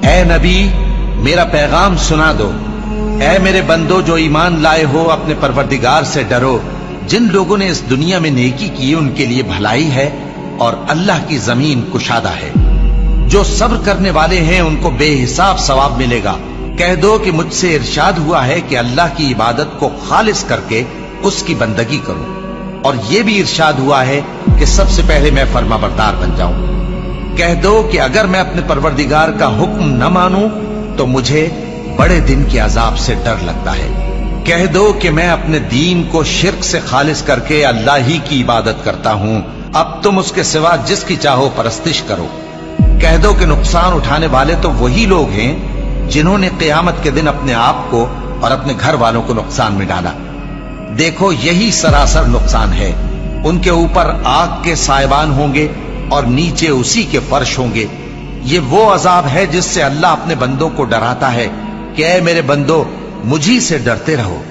اے نبی میرا پیغام سنا دو، اے میرے بندو جو ایمان لائے ہو اپنے پروردگار سے ڈرو۔ جن لوگوں نے اس دنیا میں نیکی کی ان کے لیے بھلائی ہے اور اللہ کی زمین کشادہ ہے۔ جو صبر کرنے والے ہیں ان کو بے حساب ثواب ملے گا۔ کہہ دو کہ مجھ سے ارشاد ہوا ہے کہ اللہ کی عبادت کو خالص کر کے اس کی بندگی کروں، اور یہ بھی ارشاد ہوا ہے کہ سب سے پہلے میں فرما بردار بن جاؤں۔ کہہ دو کہ اگر میں اپنے پروردگار کا حکم نہ مانوں تو مجھے بڑے دن کے عذاب سے ڈر لگتا ہے۔ کہہ دو کہ میں اپنے دین کو شرک سے خالص کر کے اللہ ہی کی عبادت کرتا ہوں، اب تم اس کے سوا جس کی چاہو پرستش کرو۔ کہہ دو کہ نقصان اٹھانے والے تو وہی لوگ ہیں جنہوں نے قیامت کے دن اپنے آپ کو اور اپنے گھر والوں کو نقصان میں ڈالا۔ دیکھو یہی سراسر نقصان ہے، ان کے اوپر آگ کے سائبان ہوں گے اور نیچے اسی کے فرش ہوں گے۔ یہ وہ عذاب ہے جس سے اللہ اپنے بندوں کو ڈراتا ہے کہ اے میرے بندو مجھی سے ڈرتے رہو۔